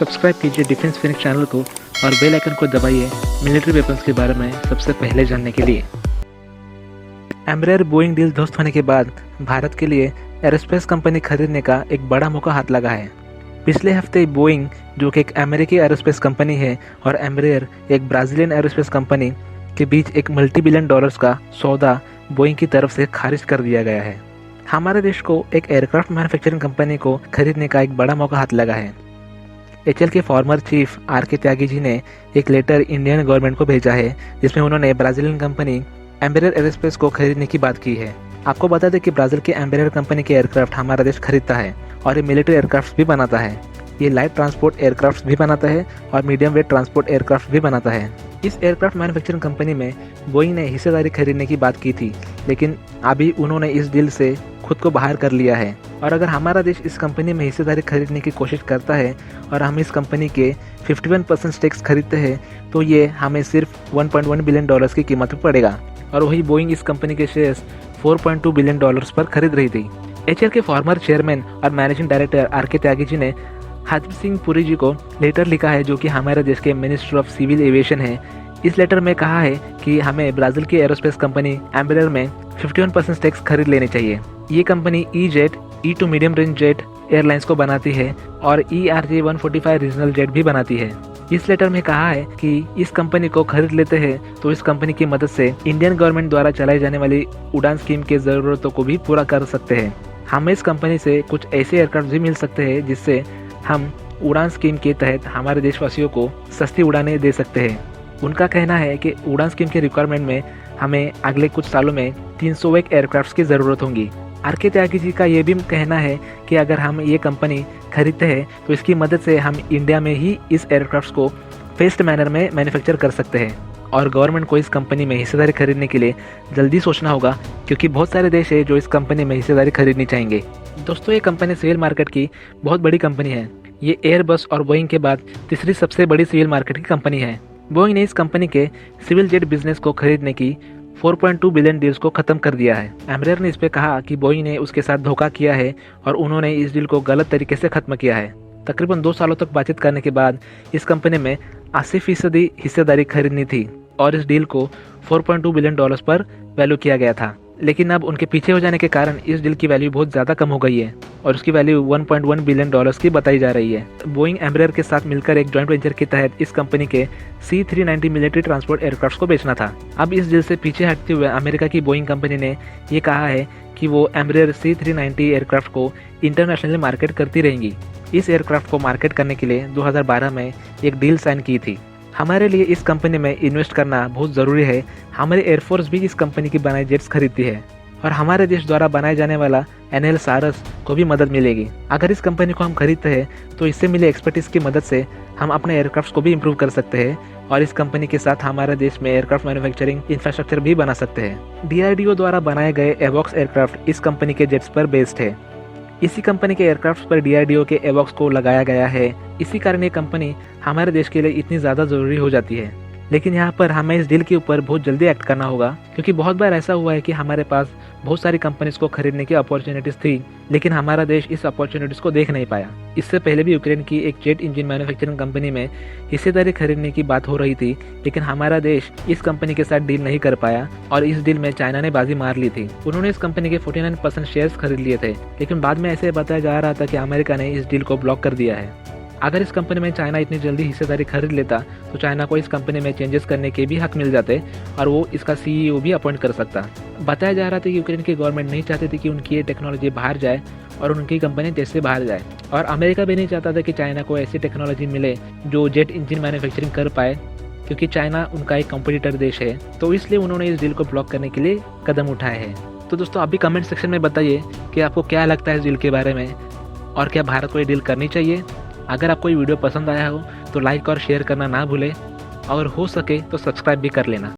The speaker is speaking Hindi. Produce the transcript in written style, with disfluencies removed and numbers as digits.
सब्सक्राइब कीजिए डिफेंस फिनिक्स चैनल को और बेल आइकन को दबाइए मिलिट्री वेपन्स के बारे में सबसे पहले जानने के लिए। एम्ब्रेयर बोइंग डील ध्वस्त होने के बाद भारत के लिए एरोस्पेस कंपनी खरीदने का एक बड़ा मौका हाथ लगा है। पिछले हफ्ते बोइंग, जो कि एक अमेरिकी एरोस्पेस कंपनी है, और एम्ब्रेयर, एक ब्राज़ीलियन एरोस्पेस कंपनी, के बीच एक मल्टी बिलियन डॉलर्स का सौदा बोइंग की तरफ से खारिज कर दिया गया है। हमारे देश को एक एयरक्राफ्ट मैन्युफैक्चरिंग कंपनी को खरीदने का एक बड़ा मौका हाथ लगा है। एचएल के former chief R K. Tyagi ji ने एक लेटर इंडियन गवर्नमेंट को भेजा है, जिसमें उन्होंने ब्राज़ीलियन कंपनी एम्ब्रेयर एरोस्पेस को खरीदने की बात की है। आपको बता दें कि ब्राज़ील के एम्ब्रेयर कंपनी के एयरक्राफ्ट हमारा देश खरीदता है और ये मिलिट्री एयरक्राफ्ट भी बनाता है। ये लाइट ट्रांसपोर्ट एयरक्राफ्ट भी बनाता है और मीडियम वेट ट्रांसपोर्ट एयरक्राफ्ट भी बनाता है। इस एयरक्राफ्ट मैन्युफैक्चरिंग कंपनी में बोइंग ने हिस्सेदारी खरीदने की बात की थी, लेकिन अभी उन्होंने इस डील से खुद को बाहर कर लिया है। और अगर हमारा देश इस कंपनी में हिस्सेदारी खरीदने की कोशिश करता है और हम इस कंपनी के 51% स्टेक्स खरीदते हैं, तो ये हमें सिर्फ 1.1 बिलियन डॉलर्स की कीमत में पड़ेगा। और वही बोइंग इस कंपनी के शेयर्स 4.2 बिलियन डॉलर्स पर खरीद रही थी। एचएल के फॉर्मर चेयरमैन और managing director R K. Tyagi ji ने हरदीप सिंह पुरी जी को लेटर लिखा है, जो कि हमारे देश के मिनिस्टर ऑफ सिविल एविएशन है। इस लेटर में कहा है कि हमें ब्राज़ील की एरोस्पेस कंपनी एम्ब्रेयर में 51% स्टेक्स खरीद लेने चाहिए। ये company E Jet, E two medium range jet airlines को बनाती है और ERJ-145 रीजनल जेट भी बनाती है। इस लेटर में कहा है कि इस कंपनी को खरीद लेते हैं तो इस कंपनी की मदद से इंडियन गवर्नमेंट द्वारा चलाई जाने वाली उड़ान स्कीम के ज़रूरतों को भी पूरा कर सकते हैं। हमें इस कंपनी से कुछ ऐसे एयरक्राफ्ट भी मिल सकते हैं जिससे हम उड़ान स्कीम के तहत हमारे देशवासियों को सस्ती उड़ानें दे सकते हैं। उनका कहना है कि उड़ान स्कीम के रिक्वायरमेंट में हमें अगले कुछ सालों में 301 एयरक्राफ्ट की ज़रूरत होगी। आर.के. त्यागी जी का ये भी कहना है कि अगर हम ये कंपनी खरीदते हैं तो इसकी मदद से हम इंडिया में ही इस एयरक्राफ्ट को फेस्ट मैनर में मैन्युफैक्चर कर सकते हैं। और गवर्नमेंट को इस कंपनी में हिस्सेदारी खरीदने के लिए जल्दी सोचना होगा, क्योंकि बहुत सारे देश है जो इस कंपनी में हिस्सेदारी खरीदनी चाहेंगे। दोस्तों, ये कंपनी सिविल मार्केट की बहुत बड़ी कंपनी है। ये एयरबस और बोइंग के बाद तीसरी सबसे बड़ी सिविल मार्केट की कंपनी है। बोइंग ने इस कंपनी के सिविल जेट बिजनेस को खरीदने की 4.2 बिलियन डील्स को खत्म कर दिया है। एम्ब्रेयर ने इस पे कहा कि बोइंग ने उसके साथ धोखा किया है और उन्होंने इस डील को गलत तरीके से खत्म किया है। तकरीबन 2 सालों तक बातचीत करने के बाद इस कंपनी में 80% हिस्सेदारी खरीदनी थी और इस डील को 4.2 बिलियन डॉलर्स पर वैल्यू किया गया था। लेकिन अब उनके पीछे हो जाने के कारण इस डील की वैल्यू बहुत ज़्यादा कम हो गई है और उसकी वैल्यू 1.1 बिलियन डॉलर्स की बताई जा रही है। बोइंग एम्ब्रेयर के साथ मिलकर एक जॉइंट वेंचर के तहत इस कंपनी के C-390 मिलिट्री ट्रांसपोर्ट एयरक्राफ्ट को बेचना था। अब इस डील से पीछे हटते हुए अमेरिका की बोइंग कंपनी ने ये कहा है कि वो एम्ब्रेयर C-390 एयरक्राफ्ट को इंटरनेशनली मार्केट करती रहेंगी। इस एयरक्राफ्ट को मार्केट करने के लिए 2012 में एक डील साइन की थी। हमारे लिए इस कंपनी में इन्वेस्ट करना बहुत ज़रूरी है। हमारी एयरफोर्स भी इस कंपनी की बनाई जेट्स खरीदती है और हमारे देश द्वारा बनाए जाने वाला NL सारस को भी मदद मिलेगी। अगर इस कंपनी को हम खरीदते हैं तो इससे मिले एक्सपर्टीज़ की मदद से हम अपने एयरक्राफ्ट को भी इम्प्रूव कर सकते हैं और इस कंपनी के साथ हमारे देश में एयरक्राफ्ट मैन्युफैक्चरिंग इंफ्रास्ट्रक्चर भी बना सकते हैं। DRDO द्वारा बनाए गए एवॉक्स एयरक्राफ्ट इस कंपनी के जेट्स पर बेस्ड है। इसी कंपनी के एयरक्राफ्ट पर DRDO के एवॉक्स को लगाया गया है। इसी कारण ये कंपनी हमारे देश के लिए इतनी ज़्यादा ज़रूरी हो जाती है। लेकिन यहाँ पर हमें इस डील के ऊपर बहुत जल्दी एक्ट करना होगा, क्योंकि बहुत बार ऐसा हुआ है कि हमारे पास बहुत सारी कंपनीज को खरीदने की अपॉर्चुनिटीज़ थी, लेकिन हमारा देश इस अपॉर्चुनिटीज़ को देख नहीं पाया। इससे पहले भी यूक्रेन की एक जेट इंजन मैन्युफैक्चरिंग कंपनी में हिस्सेदारी खरीदने की बात हो रही थी, लेकिन हमारा देश इस कंपनी के साथ डील नहीं कर पाया और इस डील में चाइना ने बाजी मार ली थी। उन्होंने इस कंपनी के 49% शेयर्स खरीद लिए थे, लेकिन बाद में ऐसे बताया जा रहा था कि अमेरिका ने इस डील को ब्लॉक कर दिया है। अगर इस कंपनी में चाइना इतनी जल्दी हिस्सेदारी खरीद लेता तो चाइना को इस कंपनी में चेंजेस करने के भी हक मिल जाते और वो इसका CEO भी अपॉइंट कर सकता। बताया जा रहा था कि यूक्रेन की गवर्नमेंट नहीं चाहती थी कि उनकी ये टेक्नोलॉजी बाहर जाए और उनकी कंपनी देश से बाहर जाए, और अमेरिका भी नहीं चाहता था कि चाइना को ऐसी टेक्नोलॉजी मिले जो जेट इंजन मैन्युफैक्चरिंग कर पाए, क्योंकि चाइना उनका एक कॉम्पिटिटर देश है। तो इसलिए उन्होंने इस डील को ब्लॉक करने के लिए कदम उठाए हैं। तो दोस्तों, आप भी कमेंट सेक्शन में बताइए कि आपको क्या लगता है इस डील के बारे में और क्या भारत को ये डील करनी चाहिए। अगर आपको ये वीडियो पसंद आया हो तो लाइक और शेयर करना ना भूलें और हो सके तो सब्सक्राइब भी कर लेना।